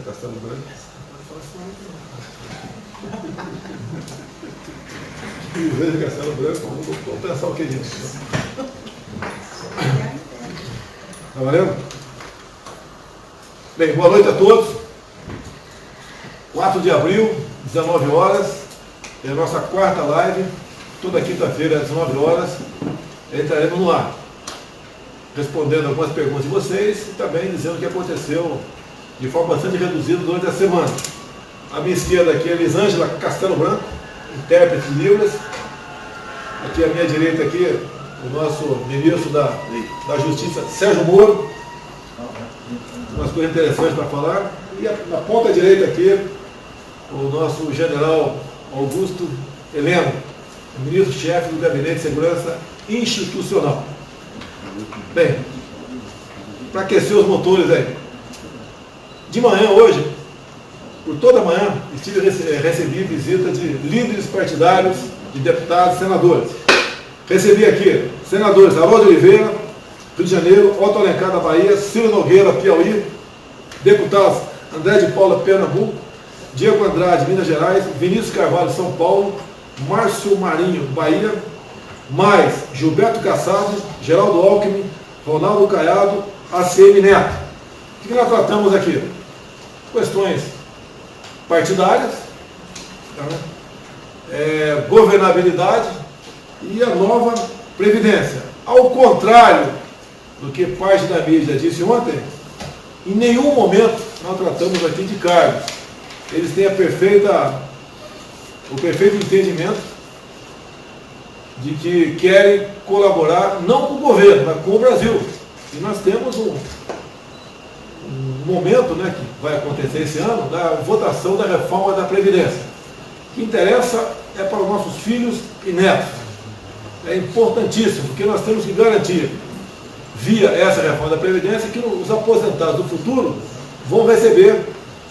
Castelo Branco. Veja Castelo Branco, vamos pensar o que é isso. Tá valendo? Bem, boa noite a todos. 4 de abril, 19 horas, é a nossa quarta live. Toda quinta-feira, às 19 horas, entraremos no ar, respondendo algumas perguntas de vocês e também dizendo o que aconteceu de forma bastante reduzida durante a semana. À minha esquerda aqui é Elisângela Castelo Branco, intérprete de Libras. Aqui à minha direita aqui, o nosso ministro da Justiça, Sérgio Moro. Umas coisas interessantes para falar. E na ponta direita aqui, o nosso general Augusto Heleno, ministro-chefe do Gabinete de Segurança Institucional. Bem, para aquecer os motores aí, de manhã hoje, por toda a manhã, recebi visita de líderes partidários, de deputados, senadores. Recebi aqui senadores Haroldo Oliveira, Rio de Janeiro, Otto Alencar da Bahia, Ciro Nogueira, Piauí, deputados André de Paula, Pernambuco, Diego Andrade, Minas Gerais, Vinícius Carvalho, São Paulo, Márcio Marinho, Bahia, mais Gilberto Kassab, Geraldo Alckmin, Ronaldo Caiado, ACM Neto. O que nós tratamos aqui? Questões partidárias, governabilidade e a nova Previdência. Ao contrário do que parte da mídia disse ontem, em nenhum momento nós tratamos aqui de cargos. Eles têm o perfeito entendimento de que querem colaborar não com o governo, mas com o Brasil. E nós temos um momento, né, que vai acontecer esse ano, da votação da reforma da Previdência. O que interessa é para os nossos filhos e netos. É importantíssimo, porque nós temos que garantir, via essa reforma da Previdência, que os aposentados do futuro vão receber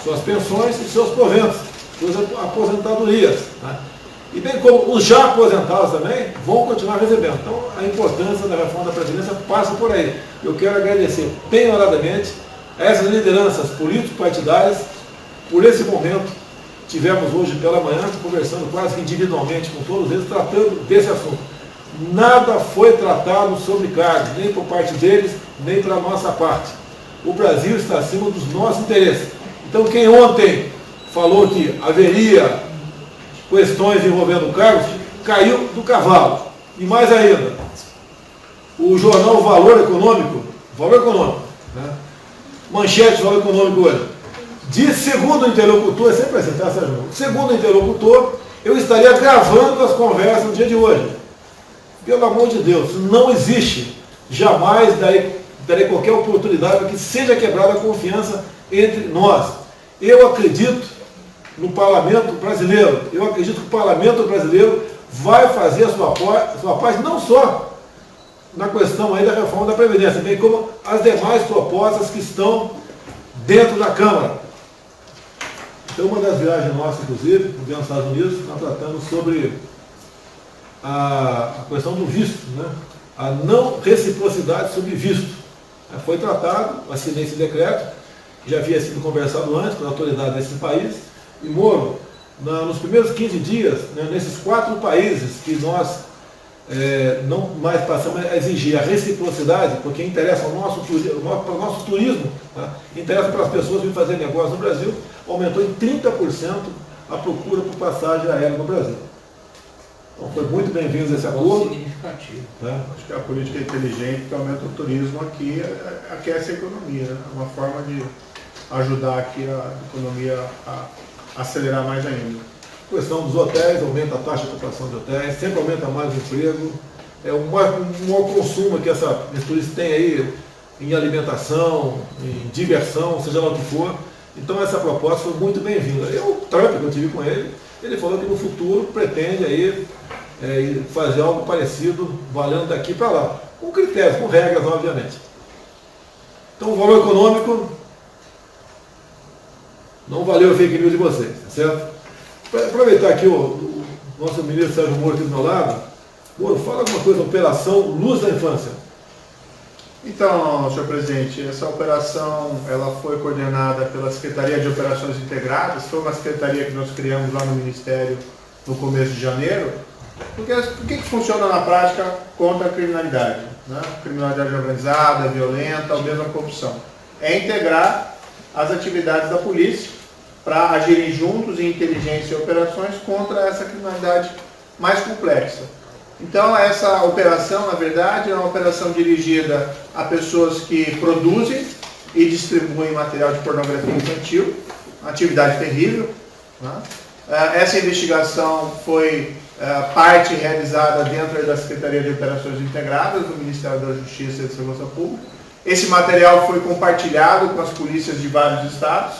suas pensões e seus proventos, suas aposentadorias. Né? E bem como os já aposentados também vão continuar recebendo. Então, a importância da reforma da Previdência passa por aí. Eu quero agradecer bem-horadamente a essas lideranças político-partidárias por esse momento. Tivemos hoje pela manhã, conversando quase que individualmente com todos eles, tratando desse assunto. Nada foi tratado sobre cargos, nem por parte deles, nem pela nossa parte. O Brasil está acima dos nossos interesses. Então, quem ontem falou que haveria questões envolvendo cargos, caiu do cavalo. E mais ainda, o jornal Valor Econômico, né? Manchete Valor Econômico hoje, diz, segundo o interlocutor, é sempre assim, tá, Sérgio? Segundo o interlocutor, eu estaria gravando as conversas no dia de hoje. Pelo amor de Deus, não existe, jamais darei qualquer oportunidade para que seja quebrada a confiança entre nós. Eu acredito no parlamento brasileiro, eu acredito que o parlamento brasileiro vai fazer a sua parte, não só na questão aí da reforma da Previdência, bem como as demais propostas que estão dentro da Câmara. Então, uma das viagens nossas, inclusive, nos Estados Unidos, nós tratamos sobre a questão do visto, né? A não reciprocidade sobre visto. Foi tratado, assinei esse decreto, já havia sido conversado antes com as autoridades desse país, e Moro, nos primeiros 15 dias, né, nesses 4 países que nós não mais passamos a exigir a reciprocidade, porque interessa ao nosso turismo, tá? Interessa para as pessoas virem fazer negócio no Brasil, aumentou em 30% a procura por passagem aérea no Brasil. Então, foi muito bem-vindo esse acordo. Significativo. Né? Acho que a política inteligente que aumenta o turismo aqui aquece a economia. Né? É uma forma de ajudar aqui a economia a acelerar mais ainda. A questão dos hotéis, aumenta a taxa de ocupação de hotéis, sempre aumenta mais o emprego. É o maior consumo que esses turistas têm aí em alimentação, em diversão, seja lá o que for. Então essa proposta foi muito bem-vinda. O Trump, que eu tive com ele falou que no futuro pretende aí fazer algo parecido, valendo daqui para lá, com critérios, com regras, obviamente. Então o valor econômico não valeu a fake news de vocês, tá certo? Para aproveitar aqui o nosso ministro Sérgio Moro aqui do meu lado, Moro, fala alguma coisa, Operação Luz da Infância. Então, senhor presidente, essa operação ela foi coordenada pela Secretaria de Operações Integradas, foi uma secretaria que nós criamos lá no Ministério no começo de janeiro. Porque o que funciona na prática contra a criminalidade? Né? Criminalidade organizada, violenta, ou mesmo a corrupção. É integrar as atividades da polícia para agirem juntos em inteligência e operações contra essa criminalidade mais complexa. Então, essa operação, na verdade, é uma operação dirigida a pessoas que produzem e distribuem material de pornografia infantil, uma atividade terrível. Né? Essa investigação foi parte realizada dentro da Secretaria de Operações Integradas do Ministério da Justiça e da Segurança Pública. Esse material foi compartilhado com as polícias de vários estados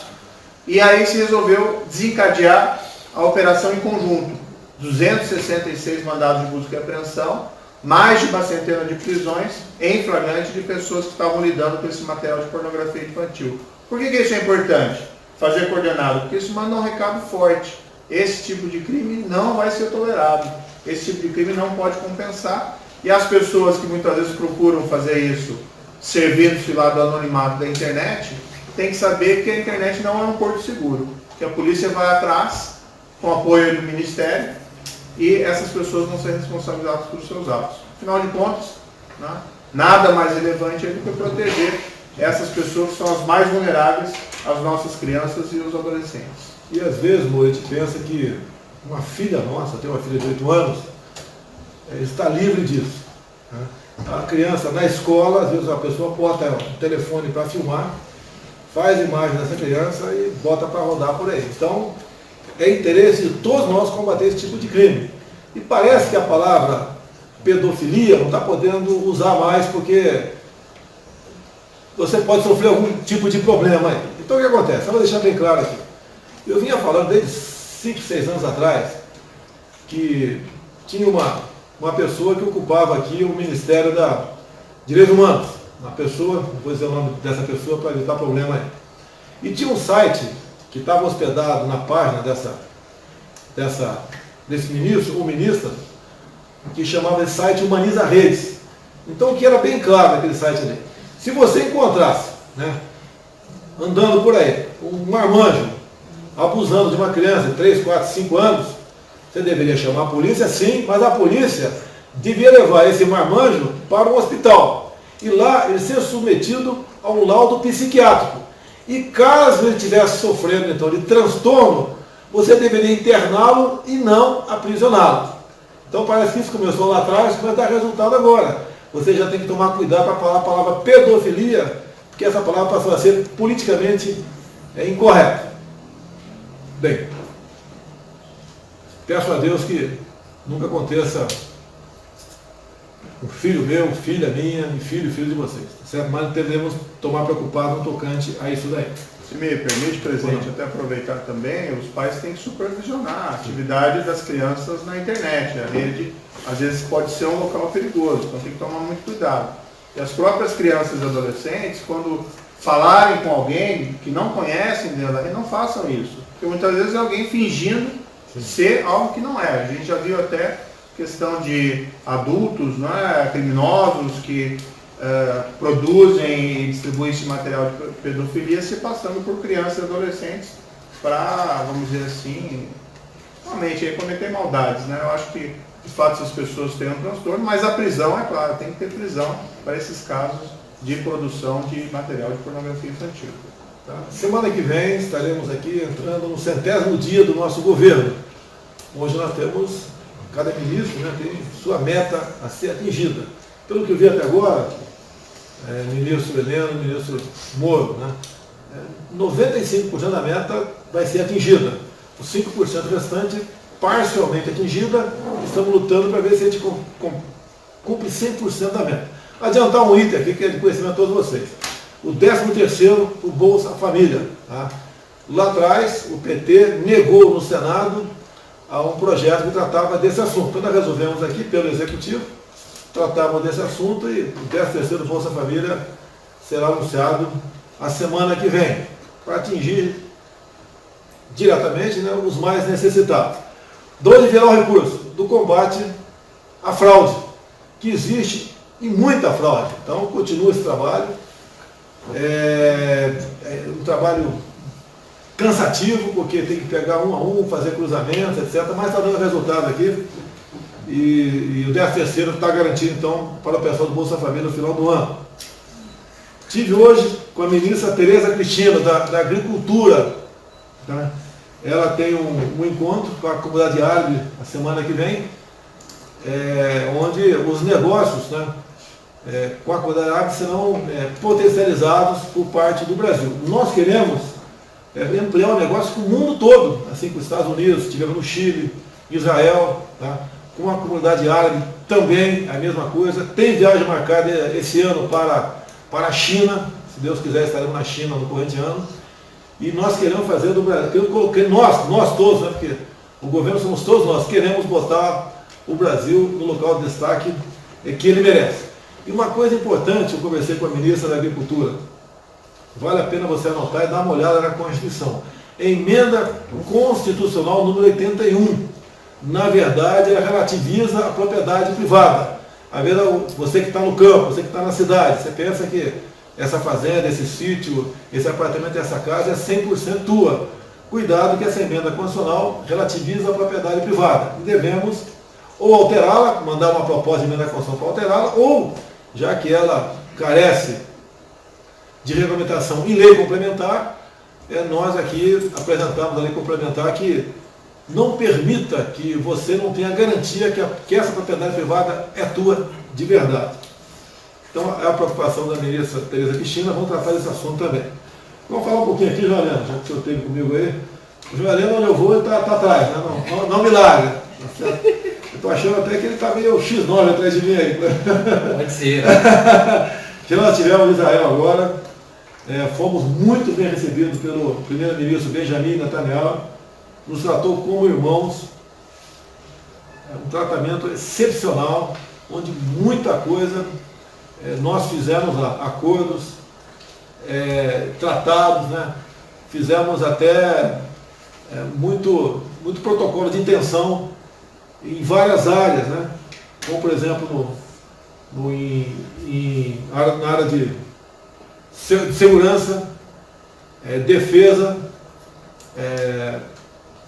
e aí se resolveu desencadear a operação em conjunto. 266 mandados de busca e apreensão, mais de uma centena de prisões em flagrante de pessoas que estavam lidando com esse material de pornografia infantil. Por que isso é importante? Fazer coordenado, porque isso manda um recado forte. Esse tipo de crime não vai ser tolerado. Esse tipo de crime não pode compensar. E as pessoas que muitas vezes procuram fazer isso, servindo-se lá do anonimato da internet, tem que saber que a internet não é um porto seguro. Que a polícia vai atrás, com apoio do Ministério, e essas pessoas vão ser responsabilizadas por seus atos. Afinal de contas, né, nada mais relevante do que proteger essas pessoas que são as mais vulneráveis, as nossas crianças e os adolescentes. E às vezes, Moura, a gente pensa que uma filha nossa, tem uma filha de 8 anos, está livre disso. Né? A criança na escola, às vezes a pessoa bota um telefone para filmar, faz imagem dessa criança e bota para rodar por aí. Então, é interesse de todos nós combater esse tipo de crime. E parece que a palavra pedofilia não está podendo usar mais porque você pode sofrer algum tipo de problema aí. Então o que acontece? Eu vou deixar bem claro aqui. Eu vinha falando desde 5, 6 anos atrás que tinha uma pessoa que ocupava aqui o Ministério da Direitos Humanos. Uma pessoa, não vou dizer o nome dessa pessoa para evitar problema aí. E tinha um site que estava hospedado na página desse ministro, ou ministra, que chamava esse site Humaniza Redes. Então o que era bem claro naquele site ali? Se você encontrasse, né, andando por aí, um marmanjo abusando de uma criança de 3, 4, 5 anos, você deveria chamar a polícia, sim, mas a polícia devia levar esse marmanjo para um hospital. E lá ele ser submetido a um laudo psiquiátrico. E caso ele estivesse sofrendo então de transtorno, você deveria interná-lo e não aprisioná-lo. Então parece que isso começou lá atrás, mas dá resultado agora. Você já tem que tomar cuidado para falar a palavra pedofilia, porque essa palavra passou a ser politicamente incorreta. Bem, peço a Deus que nunca aconteça um filho meu, filha minha, e filho de vocês. Certo? Mas devemos tomar preocupado no tocante a isso daí. Se me permite, presidente, até aproveitar também, os pais têm que supervisionar a atividade das crianças na internet. A rede, às vezes, pode ser um local perigoso, então tem que tomar muito cuidado. E as próprias crianças e adolescentes, quando falarem com alguém que não conhecem dentro da rede, não façam isso. Porque muitas vezes é alguém fingindo ser algo que não é. A gente já viu até questão de adultos, né, criminosos que produzem e distribuem esse material de pedofilia se passando por crianças e adolescentes para, vamos dizer assim, realmente cometer maldades, né? Eu acho que de fato essas pessoas têm um transtorno, mas a prisão, é claro, tem que ter prisão para esses casos de produção de material de pornografia infantil. Tá? Semana que vem estaremos aqui entrando no 100º dia do nosso governo. Hoje nós temos, cada ministro, né, tem sua meta a ser atingida. Pelo que eu vi até agora, ministro Heleno, ministro Moro, né, 95% da meta vai ser atingida. Os 5% restante, parcialmente atingida, estamos lutando para ver se a gente cumpre 100% da meta. Adiantar um item aqui que é de conhecimento de todos vocês. O 13º, o Bolsa Família. Tá? Lá atrás, o PT negou no Senado um projeto que tratava desse assunto. Então nós resolvemos aqui, pelo Executivo, tratarmos desse assunto e o 13º Bolsa Família será anunciado a semana que vem, para atingir diretamente, né, os mais necessitados. De onde virá o recurso? Do combate à fraude, que existe e muita fraude. Então, continua esse trabalho. É um trabalho cansativo, porque tem que pegar um a um, fazer cruzamentos, etc. Mas está dando resultado aqui. E o 13º está garantido, então, para o pessoal do Bolsa Família no final do ano. Tive hoje com a ministra Tereza Cristina, da Agricultura. Tá? Ela tem um encontro com a comunidade árabe a semana que vem, onde os negócios, né, com a comunidade árabe serão potencializados por parte do Brasil. Nós queremos ampliar o negócio com o mundo todo, assim com os Estados Unidos, tivemos no Chile, Israel, tá? Com a comunidade árabe também a mesma coisa. Tem viagem marcada esse ano para a China, se Deus quiser estaremos na China no corrente ano, e nós queremos fazer do Brasil, nós todos, né, porque o governo somos todos nós, queremos botar o Brasil no local de destaque que ele merece. E uma coisa importante, eu conversei com a ministra da Agricultura, vale a pena você anotar e dar uma olhada na Constituição. Emenda Constitucional número 81, na verdade, ela relativiza a propriedade privada. Às vezes, você que está no campo, você que está na cidade, você pensa que essa fazenda, esse sítio, esse apartamento, essa casa é 100% tua. Cuidado que essa emenda constitucional relativiza a propriedade privada. E devemos ou alterá-la, mandar uma proposta de emenda constitucional para alterá-la, ou, já que ela carece de regulamentação e lei complementar, nós aqui apresentamos a lei complementar que não permita que você não tenha garantia que essa propriedade privada é tua de verdade. Então, é a preocupação da ministra Tereza Cristina, vamos tratar desse assunto também. Vamos falar um pouquinho aqui, Joeleno, já que o senhor esteve comigo aí. O Joeleno, onde eu vou, ele está atrás, né? Não me larga. Tá certo? Eu estou achando até que ele está meio X9 atrás de mim aí. Pode ser. Que nós tivemos em Israel agora, fomos muito bem recebidos pelo primeiro-ministro Benjamin Netanyahu, nos tratou como irmãos, um tratamento excepcional, onde muita coisa nós fizemos lá, acordos, tratados, né? Fizemos até muito protocolo de intenção em várias áreas, né? Como, por exemplo, na área de segurança, defesa,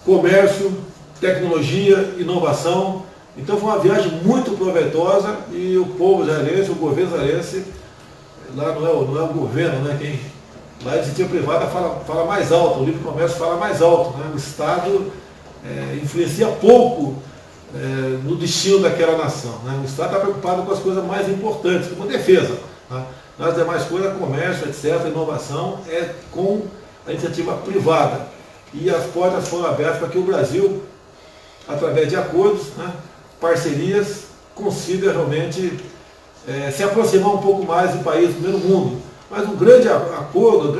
comércio, tecnologia, inovação. Então foi uma viagem muito proveitosa e o povo israelense, o governo israelense, lá não é o governo, né? Lá a iniciativa privada fala mais alto, o livre comércio fala mais alto, né? O Estado influencia pouco no destino daquela nação, né? O Estado está preocupado com as coisas mais importantes, como defesa, tá? Nas demais coisas, comércio, etc., inovação, com a iniciativa privada. E as portas foram abertas para que o Brasil, através de acordos, né, parcerias, consiga realmente se aproximar um pouco mais do país do primeiro mundo. Mas um grande acordo, um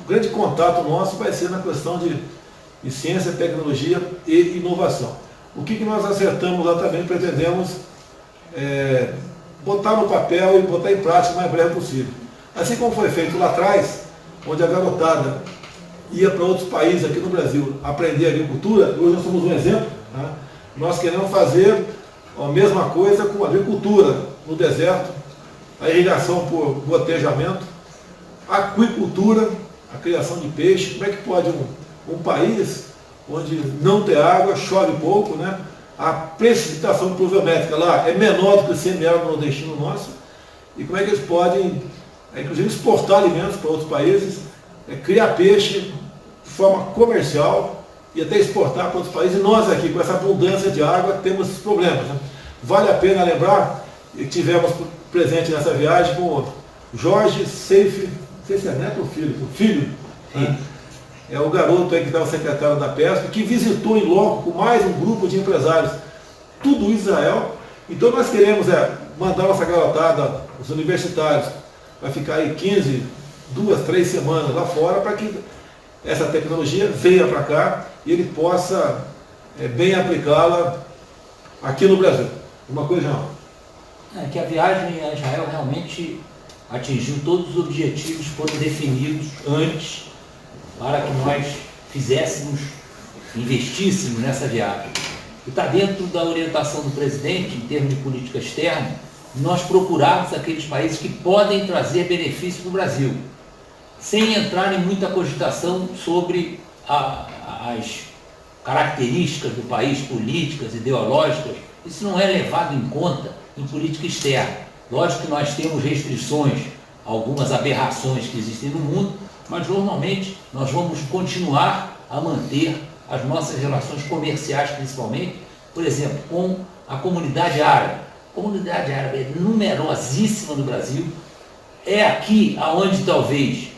grande contato nosso vai ser na questão de ciência, tecnologia e inovação. O que nós acertamos lá também, pretendemos botar no papel e botar em prática o mais breve possível. Assim como foi feito lá atrás, onde a garotada ia para outros países aqui no Brasil aprender agricultura, hoje nós somos um exemplo, né? Nós queremos fazer a mesma coisa com a agricultura no deserto, a irrigação por gotejamento, a aquicultura, a criação de peixe. Como é que pode um país onde não tem água, chove pouco, né? A precipitação pluviométrica lá é menor do que o semiárido nordestino nosso, e como é que eles podem, inclusive, exportar alimentos para outros países, criar peixe de forma comercial e até exportar para outros países. E nós aqui, com essa abundância de água, temos esses problemas, né? Vale a pena lembrar que tivemos presente nessa viagem com o Jorge Seife, não sei se é neto ou filho, né? É o garoto aí que estava secretário da pesca, que visitou em loco com mais um grupo de empresários, tudo Israel. Então nós queremos mandar nossa garotada, os universitários, vai ficar aí 15, 2, 3 semanas lá fora, para que essa tecnologia venha para cá e ele possa bem aplicá-la aqui no Brasil. Uma coisa, João? Que a viagem a Israel realmente atingiu todos os objetivos que foram definidos antes para que nós investíssemos nessa viagem. E está dentro da orientação do presidente, em termos de política externa, nós procurarmos aqueles países que podem trazer benefício para o Brasil, sem entrar em muita cogitação sobre as características do país, políticas, ideológicas. Isso não é levado em conta em política externa. Lógico que nós temos restrições, algumas aberrações que existem no mundo, mas normalmente nós vamos continuar a manter as nossas relações comerciais, principalmente, por exemplo, com a comunidade árabe. A comunidade árabe é numerosíssima no Brasil, é aqui onde talvez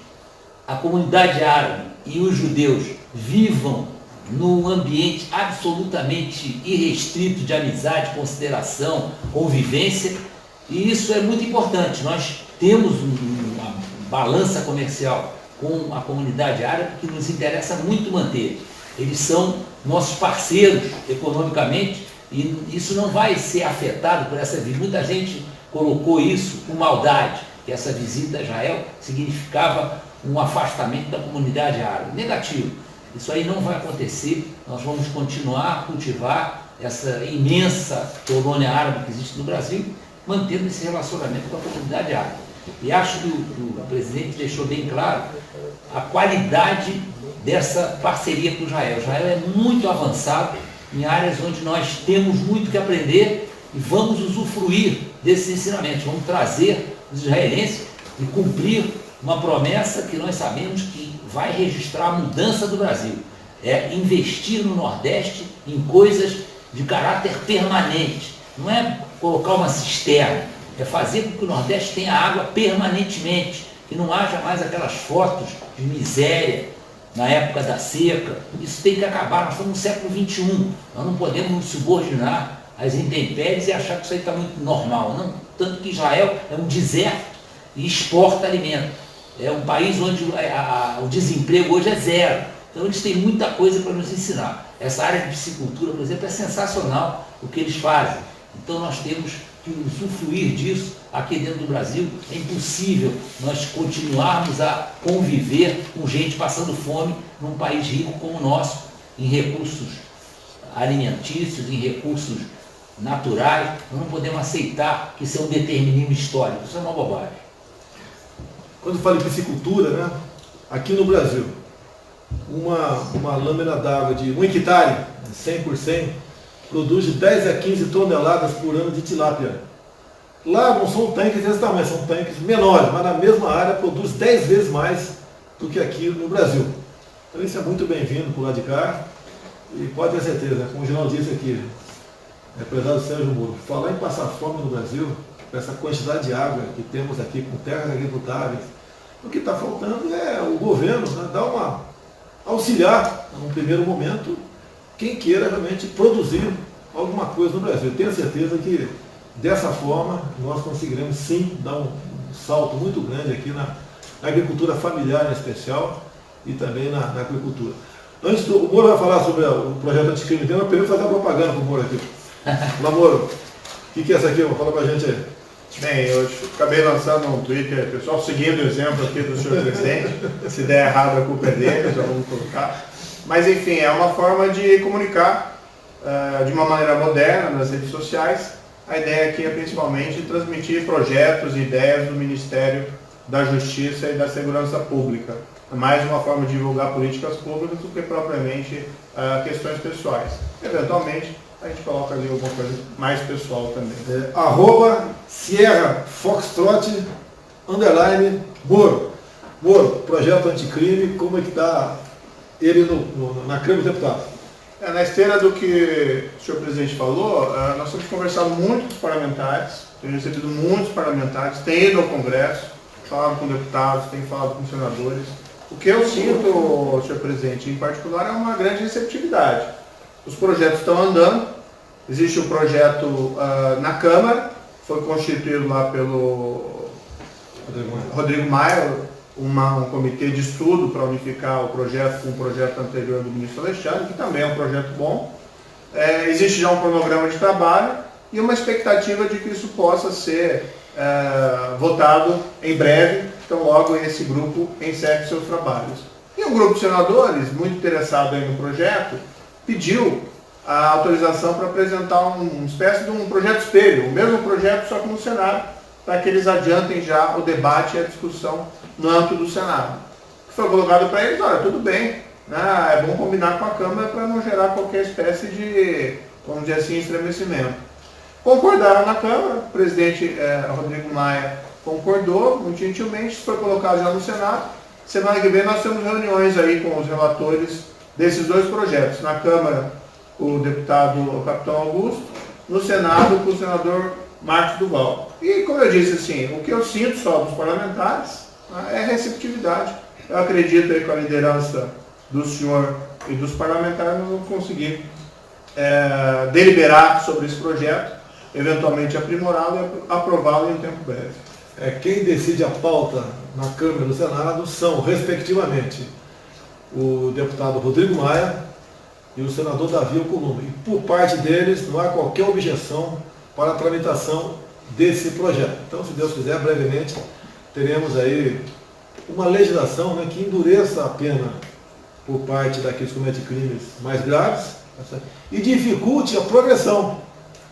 a comunidade árabe e os judeus vivam num ambiente absolutamente irrestrito de amizade, consideração, convivência, e isso é muito importante. Nós temos uma balança comercial com a comunidade árabe que nos interessa muito manter. Eles são nossos parceiros economicamente e isso não vai ser afetado por essa visita. Muita gente colocou isso com maldade, que essa visita a Israel significava um afastamento da comunidade árabe. Negativo. Isso aí não vai acontecer. Nós vamos continuar a cultivar essa imensa colônia árabe que existe no Brasil, mantendo esse relacionamento com a comunidade árabe. E acho que o presidente deixou bem claro a qualidade dessa parceria com Israel. Israel é muito avançado em áreas onde nós temos muito que aprender e vamos usufruir desses ensinamentos. Vamos trazer os israelenses e cumprir uma promessa que nós sabemos que vai registrar a mudança do Brasil. É investir no Nordeste em coisas de caráter permanente. Não é colocar uma cisterna, é fazer com que o Nordeste tenha água permanentemente, que não haja mais aquelas fotos de miséria na época da seca. Isso tem que acabar. Nós estamos no século XXI, nós não podemos nos subordinar às intempéries e achar que isso aí está muito normal. Não. Tanto que Israel é um deserto e exporta alimento. É um país onde o desemprego hoje é zero. Então eles têm muita coisa para nos ensinar. Essa área de piscicultura, por exemplo, é sensacional o que eles fazem. Então nós temos que usufruir disso aqui dentro do Brasil. É impossível nós continuarmos a conviver com gente passando fome num país rico como o nosso, em recursos alimentícios, em recursos naturais. Nós não podemos aceitar que isso é um determinismo histórico. Isso é uma bobagem. Quando falo em piscicultura, né, aqui no Brasil, uma lâmina d'água de 1 hectare, 100 por 100, produz de 10 a 15 toneladas por ano de tilápia. Lá não são tanques desse tamanho, são tanques menores, mas na mesma área produz 10 vezes mais do que aqui no Brasil. Então isso é muito bem-vindo por lá de cá e pode ter certeza, como o General disse aqui, representado Sérgio Moro, falar em passar fome no Brasil, com essa quantidade de água que temos aqui, com terras agricultáveis, o que está faltando é o governo, né, dar uma auxiliar, num primeiro momento, quem queira realmente produzir alguma coisa no Brasil. Eu tenho certeza que dessa forma nós conseguiremos sim dar um salto muito grande aqui na agricultura familiar em especial e também na agricultura. Antes o Moro vai falar sobre o projeto anticrime, eu queria fazer a propaganda para o Moro aqui. Lá, Moro, o que é essa aqui? Fala para a gente aí. Bem, eu acabei lançando um Twitter, pessoal, seguindo o exemplo aqui do senhor presidente. Se der errado, a culpa é dele, já vamos colocar. Mas, enfim, é uma forma de comunicar de uma maneira moderna nas redes sociais. A ideia aqui é principalmente transmitir projetos e ideias do Ministério da Justiça e da Segurança Pública. É mais uma forma de divulgar políticas públicas do que propriamente questões pessoais. Eventualmente, a gente coloca ali alguma coisa mais pessoal também. @Sierra Foxtrot _Moro. Moro, projeto anticrime, como é que está ele na Câmara dos Deputados? Na esteira do que o senhor presidente falou, nós temos conversado muito com os parlamentares, temos recebido muitos parlamentares, tem ido ao Congresso, falado com deputados, tem falado com senadores. O que eu sinto, senhor presidente, em particular, é uma grande receptividade. Os projetos estão andando, existe um projeto na Câmara, foi constituído lá pelo Rodrigo Maia, um comitê de estudo para unificar o projeto com o projeto anterior do ministro Alexandre, que também é um projeto bom. Existe já um cronograma de trabalho e uma expectativa de que isso possa ser votado em breve, então logo esse grupo encerre seus trabalhos. E um grupo de senadores, muito interessado aí no projeto, pediu a autorização para apresentar uma espécie de um projeto espelho, o mesmo projeto só que no Senado, para que eles adiantem já o debate e a discussão no âmbito do Senado. Foi colocado para eles, olha, tudo bem, né, é bom combinar com a Câmara para não gerar qualquer espécie de, vamos dizer assim, estremecimento. Concordaram na Câmara, o presidente Rodrigo Maia concordou, muito gentilmente, foi colocado já no Senado. Semana que vem nós temos reuniões aí com os relatores desses dois projetos. Na Câmara, o deputado o capitão Augusto, no Senado, com o senador Marcos Duval. E, como eu disse, assim, o que eu sinto só dos parlamentares é receptividade. Eu acredito aí com a liderança do senhor e dos parlamentares, nós vamos conseguir deliberar sobre esse projeto, eventualmente aprimorá-lo e aprová-lo em um tempo breve. Quem decide a pauta na Câmara e no Senado são, respectivamente, o deputado Rodrigo Maia e o senador Davi Alcolumbre. E por parte deles não há qualquer objeção para a tramitação desse projeto. Então, se Deus quiser, brevemente teremos aí uma legislação, né, que endureça a pena por parte daqueles que cometem crimes mais graves e dificulte a progressão,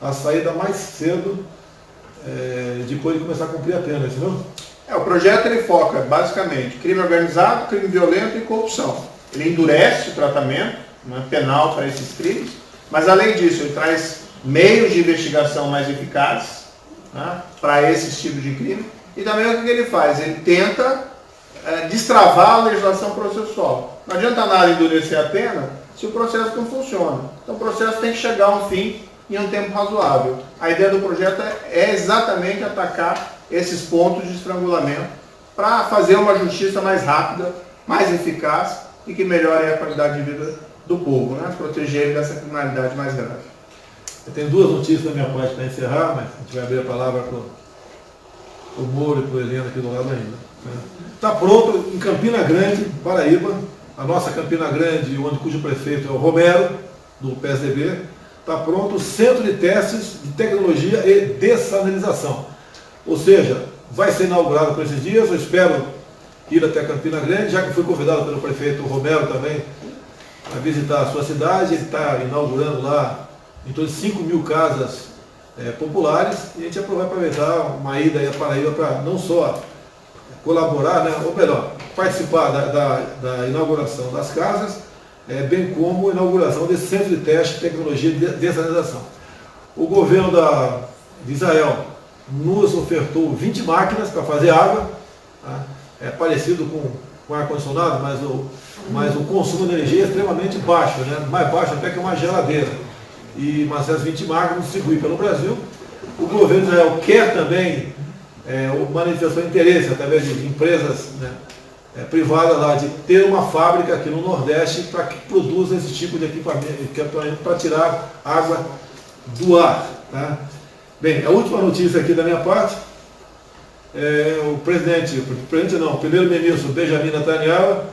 a saída mais cedo depois de começar a cumprir a pena, entendeu? O projeto ele foca basicamente crime organizado, crime violento e corrupção. Ele endurece o tratamento penal para esses crimes, mas além disso ele traz meios de investigação mais eficazes, né, para esses tipos de crime. E também o que ele faz? Ele tenta destravar a legislação processual. Não adianta nada endurecer a pena se o processo não funciona. Então o processo tem que chegar a um fim em um tempo razoável. A ideia do projeto é exatamente atacar esses pontos de estrangulamento para fazer uma justiça mais rápida, mais eficaz e que melhore a qualidade de vida do povo, né? Proteger ele dessa criminalidade mais grave. Eu tenho duas notícias da minha parte para encerrar, mas a gente vai abrir a palavra para o Moro e para o Helena aqui do lado ainda. Está pronto em Campina Grande, Paraíba, a nossa Campina Grande, cujo prefeito é o Romero, do PSDB, está pronto o Centro de Testes de Tecnologia e Dessalinização. Ou seja, vai ser inaugurado por esses dias, eu espero ir até Campina Grande, já que fui convidado pelo prefeito Romero também a visitar a sua cidade. Ele está inaugurando lá em torno de 5.000 casas populares, e a gente vai aproveitar uma ida aí a Paraíba para não só colaborar, né, ou melhor, participar da inauguração das casas, bem como a inauguração desse centro de teste de tecnologia de dessalinização. O governo de Israel nos ofertou 20 máquinas para fazer água, tá? É parecido com ar-condicionado, mas o consumo de energia é extremamente baixo, né? Mais baixo até que uma geladeira. Mas essas 20 máquinas distribuem pelo Brasil. O governo de Israel quer também manifestou interesse através de empresas, né, privadas lá, de ter uma fábrica aqui no Nordeste para que produza esse tipo de equipamento para tirar água do ar. Tá? Bem, a última notícia aqui da minha parte, o primeiro-ministro Benjamin Netanyahu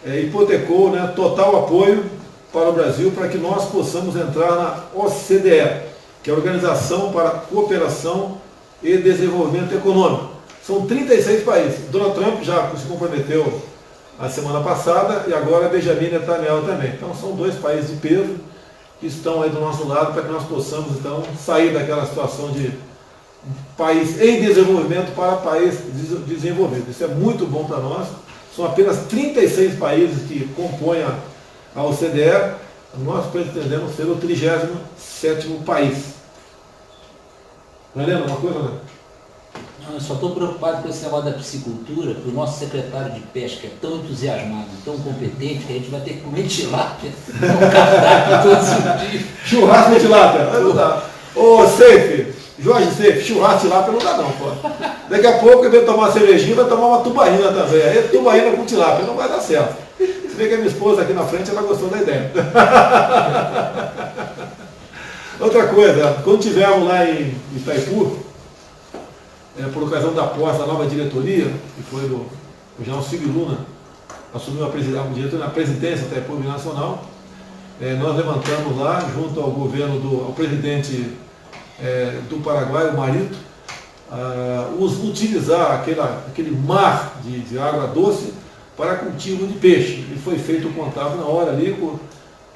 hipotecou, né, total apoio para o Brasil para que nós possamos entrar na OCDE, que é a Organização para a Cooperação e Desenvolvimento Econômico. São 36 países. Donald Trump já se comprometeu a semana passada e agora Benjamin Netanyahu também. Então são dois países de peso que estão aí do nosso lado para que nós possamos então sair daquela situação de país em desenvolvimento para país desenvolvido. Isso é muito bom para nós. São apenas 36 países que compõem a OCDE. Nós pretendemos ser o 37º país. Helena, uma coisa, né? Não, eu só estou preocupado com esse negócio da piscicultura, que o nosso secretário de pesca é tão entusiasmado, tão competente, que a gente vai ter que comer tilápia no cardápio todos os dias. Churrasco de tilápia, não dá. Ô, Seife, Jorge Seife, churrasco de tilápia não dá não, pô. Daqui a pouco, em vez de tomar uma cervejinha, vai tomar uma tubaína também. Aí tubaína com tilápia não vai dar certo. Você vê que a minha esposa aqui na frente, ela gostou da ideia. Outra coisa, quando tivemos lá em Itaipu, por ocasião da posse da nova diretoria, que foi o general Silvio Luna, assumiu a presidência da Itaipu Nacional, nós levantamos lá, junto ao governo ao presidente do Paraguai, o Marito, utilizar aquele mar de água doce para cultivo de peixe. E foi feito o contato na hora ali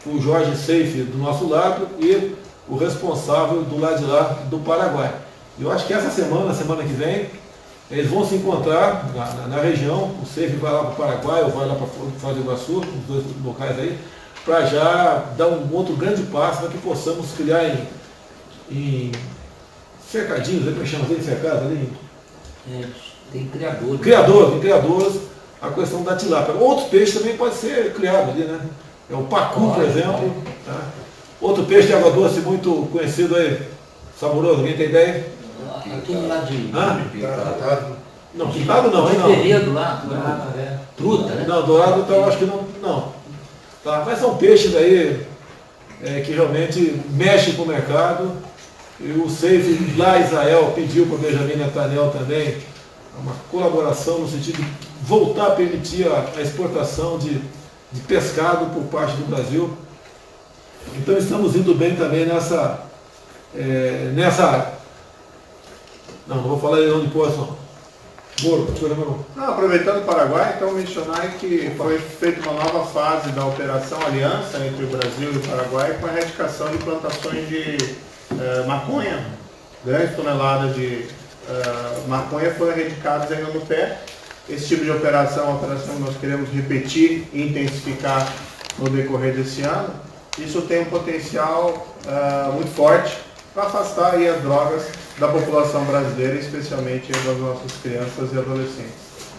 o Jorge Seife do nosso lado e o responsável do lado de lá do Paraguai. Eu acho que essa semana que vem, eles vão se encontrar na região, o Seife vai lá para o Paraguai ou vai lá para Foz do Iguaçu, os dois locais aí, para já dar um outro grande passo para que possamos criar em cercadinhos, como chama de cercado ali? Tem criadores. Criadores, a questão da tilápia. Outros peixes também podem ser criados ali, né? É o pacu, por exemplo. Tá? Outro peixe de água doce muito conhecido aí, saboroso, alguém tem ideia? Aquele lá de... Não, pintado não, hein? Peredo lá, truta, né? Não, dourado então, eu acho que não. Tá, mas são peixes aí que realmente mexem com o mercado. E o Seife lá em Israel pediu para o Benjamin Netanyahu também uma colaboração no sentido de voltar a permitir a exportação de pescado por parte do Brasil. Então estamos indo bem também nessa não vou falar de onde posso não. Não, aproveitando o Paraguai, então mencionar que foi feita uma nova fase da Operação Aliança entre o Brasil e o Paraguai com a erradicação de plantações de maconha. Grandes toneladas de maconha foram erradicadas ainda no pé. Esse tipo de operação é uma operação que nós queremos repetir e intensificar no decorrer desse ano. Isso tem um potencial muito forte para afastar aí as drogas da população brasileira, especialmente das nossas crianças e adolescentes.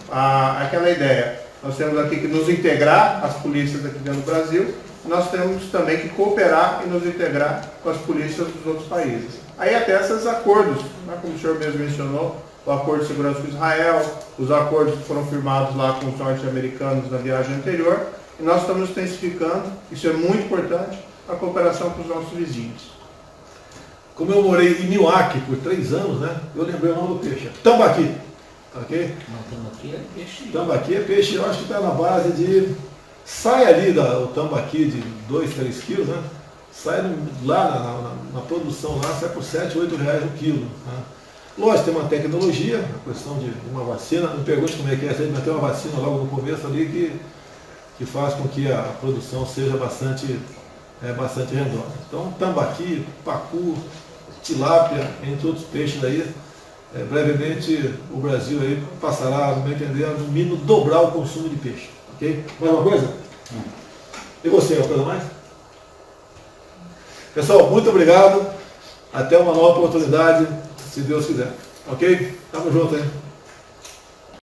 Aquela ideia, nós temos aqui que nos integrar às polícias aqui dentro do Brasil, nós temos também que cooperar e nos integrar com as polícias dos outros países. Aí até esses acordos, né, como o senhor mesmo mencionou, o acordo de segurança com Israel, os acordos que foram firmados lá com os norte-americanos na viagem anterior, e nós estamos intensificando, isso é muito importante, a cooperação com os nossos vizinhos. Como eu morei em Niuaque por 3 anos, né? Eu lembrei o nome do peixe. Tambaqui. Ok? Não, tambaqui é peixe. Tambaqui é peixe, eu acho que está na base de. Sai ali o tambaqui de 2, 3 quilos, né? Sai lá na produção, lá sai por 7, 8 reais o quilo. Né? Lógico, tem uma tecnologia, a questão de uma vacina. Não pergunte como é que é, mas tem uma vacina logo no começo ali que faz com que a produção seja bastante rendosa. Então, tambaqui, pacu, tilápia, entre outros peixes aí, brevemente o Brasil aí passará, no meu entender, no mínimo dobrar o consumo de peixe. Ok? Mais uma coisa? E você, uma coisa mais? Pessoal, muito obrigado. Até uma nova oportunidade, se Deus quiser. Ok? Tamo junto, hein?